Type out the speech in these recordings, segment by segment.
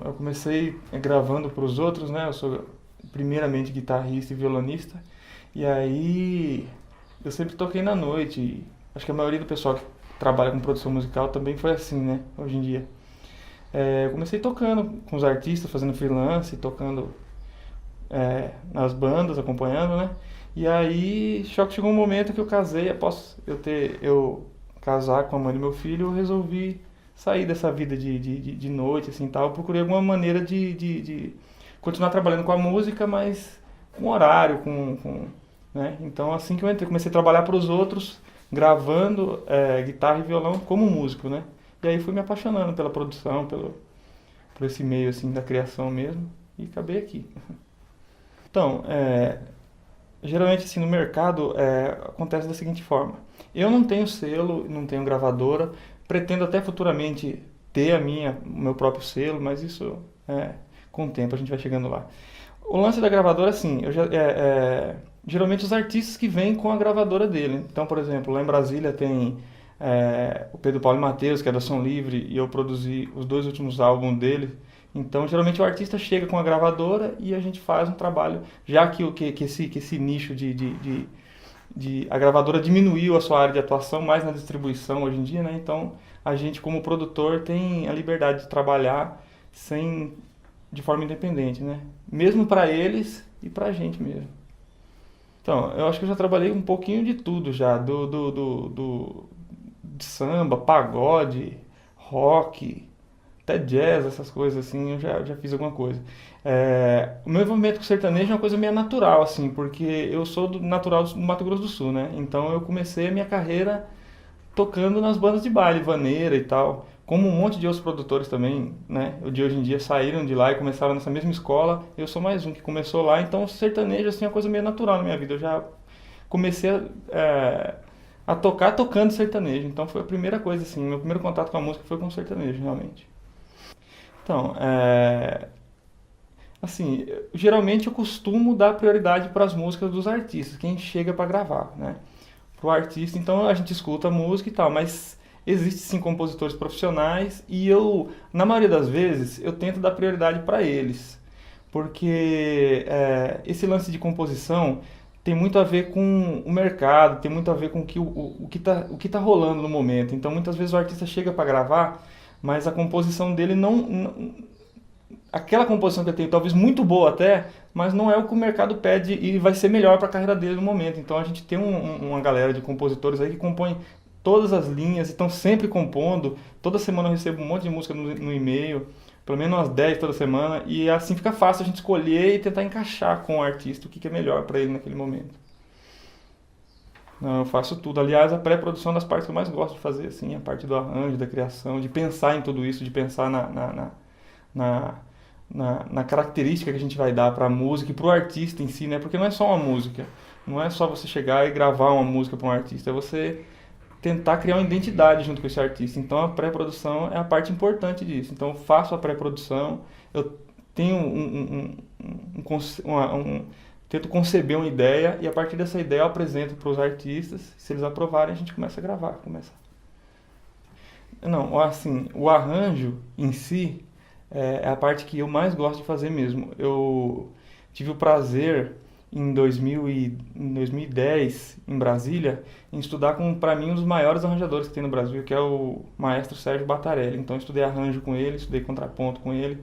Eu comecei gravando para os outros, né? Eu sou primeiramente guitarrista e violonista. E aí eu sempre toquei na noite. E acho que a maioria do pessoal que trabalha com produção musical também foi assim, né? Hoje em dia. Eu comecei tocando com os artistas, fazendo freelance, tocando nas bandas, acompanhando, né? E aí, só que chegou um momento que eu casei, após eu casar com a mãe do meu filho, eu resolvi sair dessa vida de noite, assim, tal. Eu procurei alguma maneira de continuar trabalhando com a música, mas com horário, né? Então, assim que eu entrei, comecei a trabalhar para os outros, gravando guitarra e violão como músico, né? E aí fui me apaixonando pela produção, por esse meio, assim, da criação mesmo, e acabei aqui. Então, geralmente assim no mercado acontece da seguinte forma: eu não tenho selo, não tenho gravadora, pretendo até futuramente ter o meu próprio selo, mas isso com o tempo a gente vai chegando lá. O lance da gravadora, assim, geralmente os artistas que vêm com a gravadora dele. Então, por exemplo, lá em Brasília tem o Pedro Paulo e Matheus, que é da Som Livre, e eu produzi os 2 últimos álbuns dele. Então, geralmente o artista chega com a gravadora e a gente faz um trabalho, já que esse nicho a gravadora diminuiu a sua área de atuação mais na distribuição hoje em dia, né? Então, a gente como produtor tem a liberdade de trabalhar de forma independente, né? Mesmo para eles e para a gente mesmo. Então, eu acho que eu já trabalhei um pouquinho de tudo já, de samba, pagode, rock, até jazz, essas coisas assim, eu já fiz alguma coisa. O meu envolvimento com sertanejo é uma coisa meio natural, assim, porque eu sou natural do Mato Grosso do Sul, né? Então eu comecei a minha carreira tocando nas bandas de baile, vaneira e tal. Como um monte de outros produtores também, né? De hoje em dia saíram de lá e começaram nessa mesma escola. Eu sou mais um que começou lá, então o sertanejo assim, é uma coisa meio natural na minha vida. Eu já comecei a tocar tocando sertanejo. Então foi a primeira coisa, assim, meu primeiro contato com a música foi com o sertanejo, realmente. Então, assim, geralmente eu costumo dar prioridade para as músicas dos artistas, quem chega para gravar, né? Pro artista, então a gente escuta a música e tal, mas existem sim compositores profissionais e na maioria das vezes, eu tento dar prioridade para eles, porque esse lance de composição tem muito a ver com o mercado, tem muito a ver com o que tá rolando no momento. Então, muitas vezes o artista chega para gravar, mas a composição dele aquela composição que ele tem, talvez muito boa até, mas não é o que o mercado pede e vai ser melhor para a carreira dele no momento. Então a gente tem uma galera de compositores aí que compõem todas as linhas, e estão sempre compondo. Toda semana eu recebo um monte de música no e-mail, pelo menos umas 10 toda semana, e assim fica fácil a gente escolher e tentar encaixar com o artista o que é melhor para ele naquele momento. Não, eu faço tudo. Aliás, a pré-produção é das partes que eu mais gosto de fazer, assim, a parte do arranjo, da criação, de pensar em tudo isso, de pensar na característica que a gente vai dar para a música e para o artista em si, né? Porque não é só uma música, não é só você chegar e gravar uma música para um artista, é você tentar criar uma identidade junto com esse artista. Então a pré-produção é a parte importante disso. Então eu faço a pré-produção, eu tenho tento conceber uma ideia e a partir dessa ideia eu apresento para os artistas. Se eles aprovarem, a gente começa a gravar, Não, assim, o arranjo em si é a parte que eu mais gosto de fazer mesmo. Eu tive o prazer em 2010, em Brasília, em estudar com, para mim, um dos maiores arranjadores que tem no Brasil, que é o maestro Sérgio Battarelli. Então eu estudei arranjo com ele, estudei contraponto com ele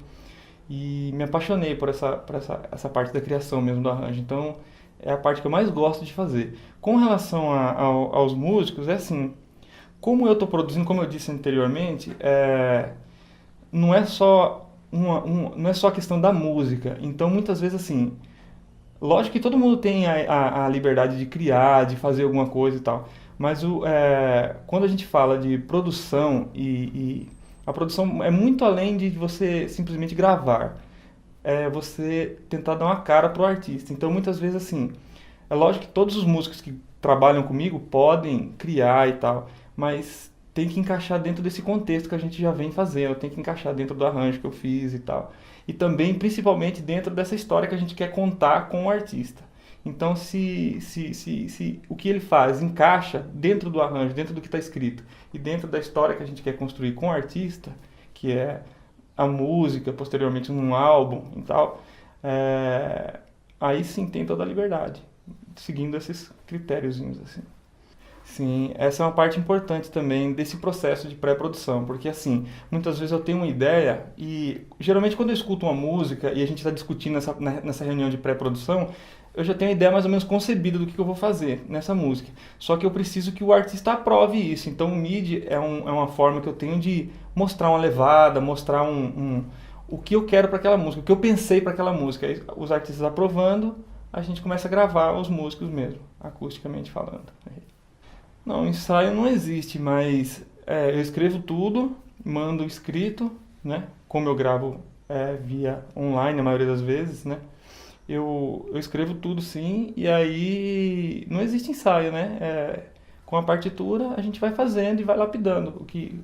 e me apaixonei por essa parte da criação mesmo do arranjo. Então é a parte que eu mais gosto de fazer. Com relação aos músicos, é assim, como eu estou produzindo, como eu disse anteriormente, não é só não é só a questão da música. Então muitas vezes assim, lógico que todo mundo tem a liberdade de criar, de fazer alguma coisa e tal, mas quando a gente fala de produção e a produção é muito além de você simplesmente gravar, é você tentar dar uma cara pro artista. Então muitas vezes assim, é lógico que todos os músicos que trabalham comigo podem criar e tal, mas tem que encaixar dentro desse contexto que a gente já vem fazendo, tem que encaixar dentro do arranjo que eu fiz e tal. E também, principalmente, dentro dessa história que a gente quer contar com o artista. Então, se o que ele faz encaixa dentro do arranjo, dentro do que está escrito e dentro da história que a gente quer construir com o artista, que é a música, posteriormente num álbum e tal, é, aí sim tem toda a liberdade, seguindo esses critériozinhos assim. Sim, essa é uma parte importante também desse processo de pré-produção, porque assim, muitas vezes eu tenho uma ideia e geralmente quando eu escuto uma música e a gente está discutindo nessa reunião de pré-produção, eu já tenho a ideia mais ou menos concebida do que eu vou fazer nessa música. Só que eu preciso que o artista aprove isso. Então o MIDI é uma forma que eu tenho de mostrar uma levada, mostrar o que eu quero para aquela música, o que eu pensei para aquela música. Aí, os artistas aprovando, a gente começa a gravar os músicos mesmo, acusticamente falando. Não, ensaio não existe, mas eu escrevo tudo, mando escrito, né? Como eu gravo via online a maioria das vezes, né? Eu escrevo tudo sim, e aí não existe ensaio, né? Com a partitura a gente vai fazendo e vai lapidando. O que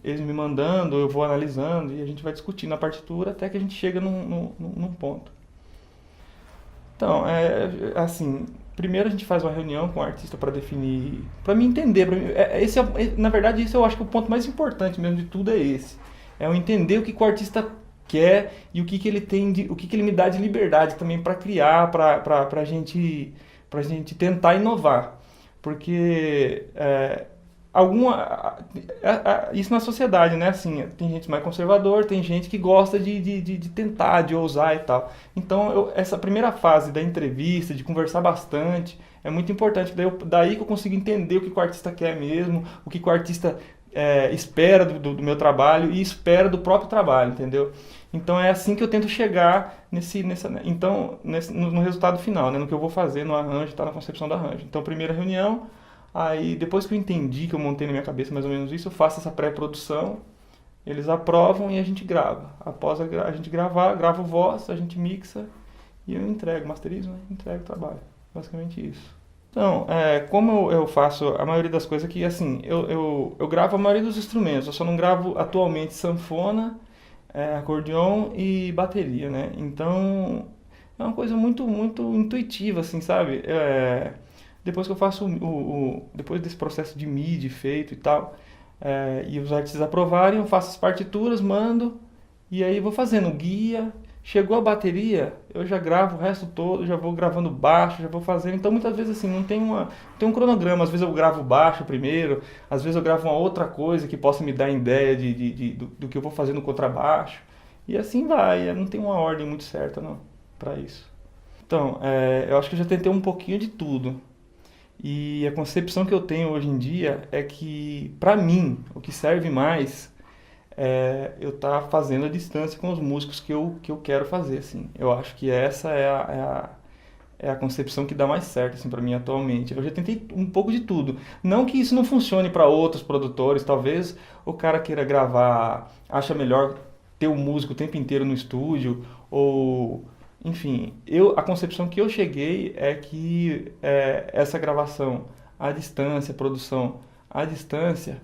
eles me mandando, eu vou analisando e a gente vai discutindo a partitura até que a gente chega num ponto. Então, assim, primeiro a gente faz uma reunião com o artista para definir, para me entender, na verdade, isso eu acho que o ponto mais importante mesmo de tudo é esse. É eu entender o que o artista quer e o que ele tem, o que ele me dá de liberdade também para criar, para gente tentar inovar. Porque isso na sociedade, né? Assim, tem gente mais conservador, tem gente que gosta de tentar, de ousar e tal. Então, essa primeira fase da entrevista, de conversar bastante, é muito importante. Daí que eu consigo entender o que o artista quer mesmo, o que o artista espera do meu trabalho e espera do próprio trabalho, entendeu? Então, é assim que eu tento chegar no resultado final, né? No que eu vou fazer no arranjo, tá? Na concepção do arranjo. Então, primeira reunião. Aí, depois que eu entendi, que eu montei na minha cabeça mais ou menos isso, eu faço essa pré-produção, eles aprovam e a gente grava. Após a gente gravar, gravo voz, a gente mixa e eu entrego, masterizo, né? Entrego o trabalho. Basicamente isso. Então, como eu faço a maioria das coisas que, assim, eu gravo a maioria dos instrumentos, eu só não gravo atualmente sanfona, acordeon e bateria, né? Então, é uma coisa muito, muito intuitiva, assim, sabe? Depois que eu faço depois desse processo de MIDI feito e tal, e os artistas aprovarem, eu faço as partituras, mando, e aí vou fazendo guia. Chegou a bateria, eu já gravo o resto todo, já vou gravando baixo, já vou fazendo. Então muitas vezes assim, não tem um cronograma. Às vezes eu gravo baixo primeiro, às vezes eu gravo uma outra coisa que possa me dar ideia do que eu vou fazer no contrabaixo. E assim vai, não tem uma ordem muito certa não, para isso. Então, eu acho que eu já tentei um pouquinho de tudo. E a concepção que eu tenho hoje em dia é que, para mim, o que serve mais eu estar fazendo a distância com os músicos que eu quero fazer, assim. Eu acho que essa é a concepção que dá mais certo, assim, para mim atualmente. Eu já tentei um pouco de tudo. Não que isso não funcione para outros produtores, talvez o cara queira gravar, acha melhor ter o músico o tempo inteiro no estúdio, ou... Enfim, a concepção que eu cheguei é que essa gravação à distância, produção à distância,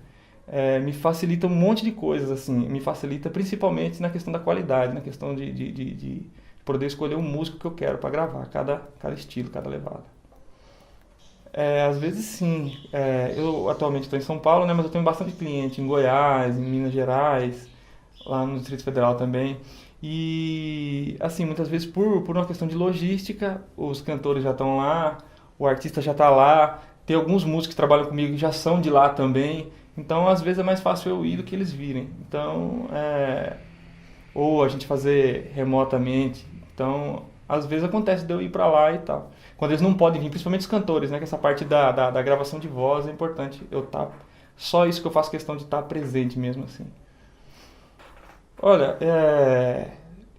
me facilita um monte de coisas, assim, me facilita principalmente na questão da qualidade, na questão de poder escolher o músico que eu quero para gravar, cada estilo, cada levada. Às vezes sim, eu atualmente estou em São Paulo, né, mas eu tenho bastante cliente em Goiás, em Minas Gerais, lá no Distrito Federal também. E, assim, muitas vezes por uma questão de logística, os cantores já estão lá, o artista já está lá, tem alguns músicos que trabalham comigo que já são de lá também, então às vezes é mais fácil eu ir do que eles virem. Então, ou a gente fazer remotamente. Então, às vezes acontece de eu ir para lá e tal. Quando eles não podem vir, principalmente os cantores, né? Que essa parte da gravação de voz é importante. Só isso que eu faço questão de estar presente mesmo, assim. Olha,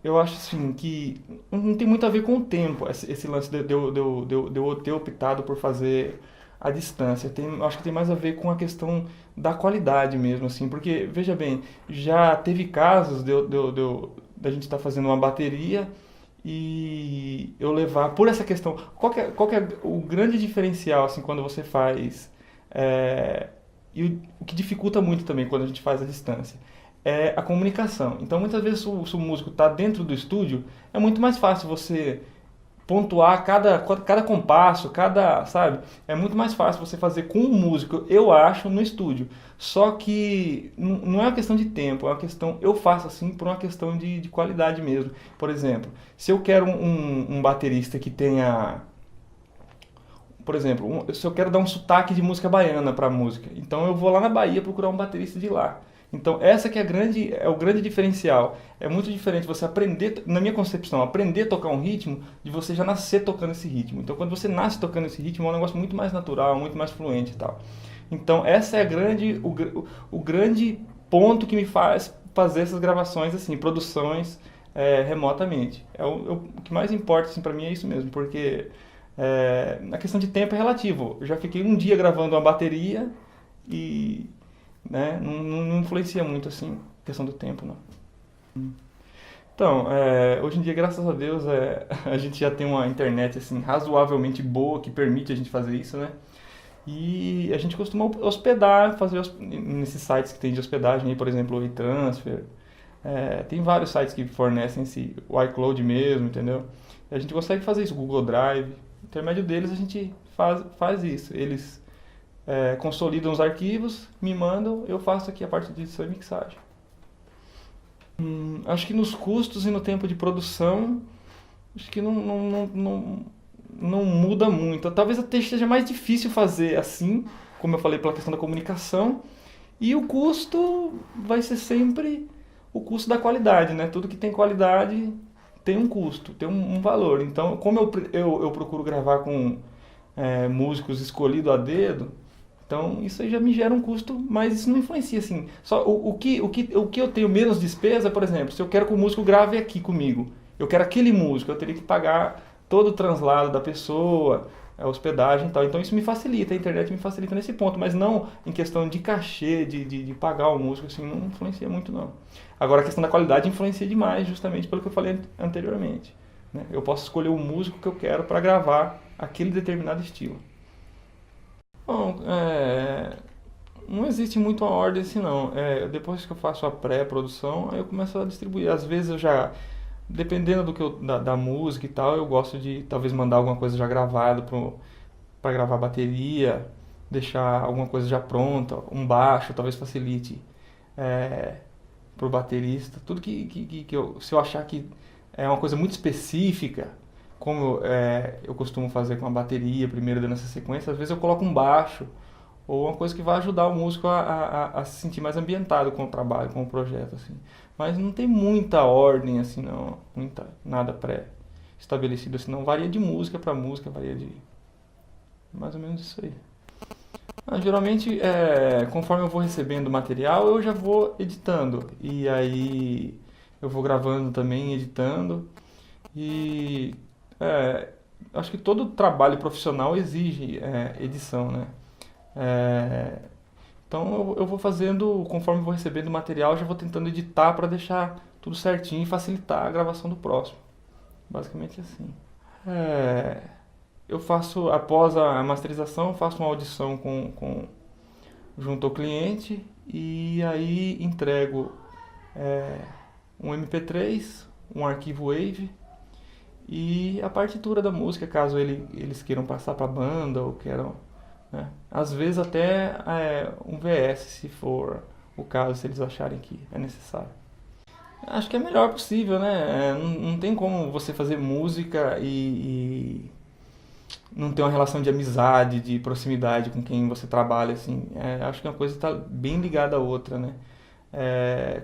eu acho assim que não tem muito a ver com o tempo, esse lance de eu ter optado por fazer a distância. Acho que tem mais a ver com a questão da qualidade mesmo, assim, porque, veja bem, já teve casos da gente estar fazendo uma bateria e eu levar, por essa questão, qual que é o grande diferencial, assim, quando você faz, e o que dificulta muito também quando a gente faz a distância? É a comunicação. Então, muitas vezes, se o músico está dentro do estúdio, é muito mais fácil você pontuar cada compasso, sabe? É muito mais fácil você fazer com um músico, eu acho, no estúdio. Só que não é uma questão de tempo, é uma questão, eu faço assim por uma questão de qualidade mesmo. Por exemplo, se eu quero um baterista que tenha, por exemplo, se eu quero dar um sotaque de música baiana para a música, então eu vou lá na Bahia procurar um baterista de lá. Então essa que é o grande diferencial. É muito diferente você aprender, na minha concepção, aprender a tocar um ritmo de você já nascer tocando esse ritmo. Então quando você nasce tocando esse ritmo é um negócio muito mais natural, muito mais fluente e tal. Então essa é o grande ponto que me faz fazer essas gravações assim, produções remotamente. O que mais importa assim, para mim é isso mesmo, porque a questão de tempo é relativo. Eu já fiquei um dia gravando uma bateria e né, não influencia muito assim a questão do tempo, não. Então, hoje em dia, graças a Deus, a gente já tem uma internet assim razoavelmente boa que permite a gente fazer isso, né? E a gente costuma hospedar, nesses sites que tem de hospedagem, aí, por exemplo, o WeTransfer. Tem vários sites que fornecem o iCloud mesmo, entendeu? E a gente consegue fazer isso, Google Drive. Por intermédio deles, a gente faz isso. Eles consolidam os arquivos, me mandam, eu faço aqui a parte de edição e mixagem. Acho que nos custos e no tempo de produção, acho que não muda muito. Talvez até seja mais difícil fazer assim, como eu falei, pela questão da comunicação. E o custo vai ser sempre o custo da qualidade, né? Tudo que tem qualidade tem um custo, tem um valor. Então, como eu procuro gravar com músicos escolhidos a dedo, então isso aí já me gera um custo, mas isso não influencia assim. Só o que eu tenho menos despesa, por exemplo, se eu quero que o músico grave aqui comigo, eu quero aquele músico, eu teria que pagar todo o translado da pessoa, a hospedagem e tal. Então isso me facilita, a internet me facilita nesse ponto, mas não em questão de cachê, de pagar o músico, assim, não influencia muito não. Agora a questão da qualidade influencia demais, justamente pelo que eu falei anteriormente, né? Eu posso escolher o músico que eu quero para gravar aquele determinado estilo. Bom, não existe muito uma ordem assim não. Depois que eu faço a pré-produção, aí eu começo a distribuir. Às vezes eu já, dependendo da música e tal, eu gosto de talvez mandar alguma coisa já gravada para gravar bateria, deixar alguma coisa já pronta, um baixo, talvez facilite pro baterista. Tudo se eu achar que é uma coisa muito específica, como eu costumo fazer com a bateria, primeiro dando essa sequência, às vezes eu coloco um baixo, ou uma coisa que vai ajudar o músico a se sentir mais ambientado com o trabalho, com o projeto, assim. Mas não tem muita ordem, assim, não, nada pré-estabelecido, assim, não. Varia de música para música, varia de mais ou menos isso aí. Geralmente, conforme eu vou recebendo o material, eu já vou editando. E aí eu vou gravando também, editando. E acho que todo trabalho profissional exige edição, né? É, então eu vou fazendo, conforme eu vou recebendo o material, eu já vou tentando editar para deixar tudo certinho e facilitar a gravação do próximo. Basicamente assim. É, eu faço, após a masterização, eu faço uma audição junto ao cliente e aí entrego um MP3, um arquivo WAV e a partitura da música, caso eles queiram passar para a banda ou queiram, né? Às vezes até um VS, se for o caso, se eles acharem que é necessário. Acho que é o melhor possível, né? Não tem como você fazer música e não ter uma relação de amizade, de proximidade com quem você trabalha, assim. Acho que uma coisa está bem ligada à outra, né?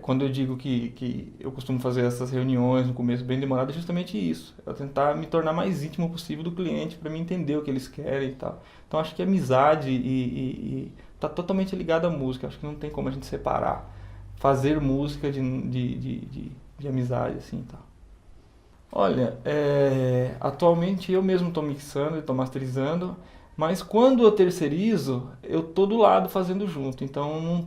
Quando eu digo que eu costumo fazer essas reuniões no começo bem demoradas, é justamente isso. É tentar me tornar mais íntimo possível do cliente para me entender o que eles querem e tal. Então acho que a amizade e tá totalmente ligada à música. Acho que não tem como a gente separar. Fazer música de amizade, assim e tal. Olha, atualmente eu mesmo estou mixando, estou masterizando, mas quando eu terceirizo, eu tô do lado fazendo junto, então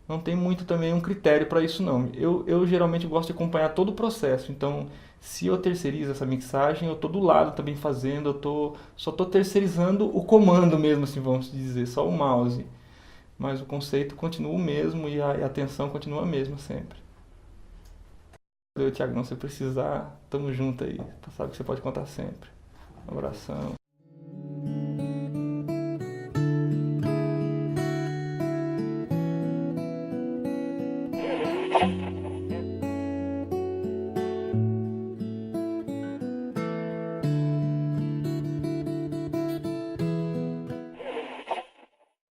não tem muito também um critério para isso não. Eu geralmente gosto de acompanhar todo o processo, então se eu terceirizo essa mixagem, eu tô do lado também fazendo, só tô terceirizando o comando mesmo, assim, vamos dizer, só o mouse, mas o conceito continua o mesmo e a atenção continua a mesma sempre. Thiago, não, se precisar, tamo junto aí. Sabe que você pode contar sempre. Um abração.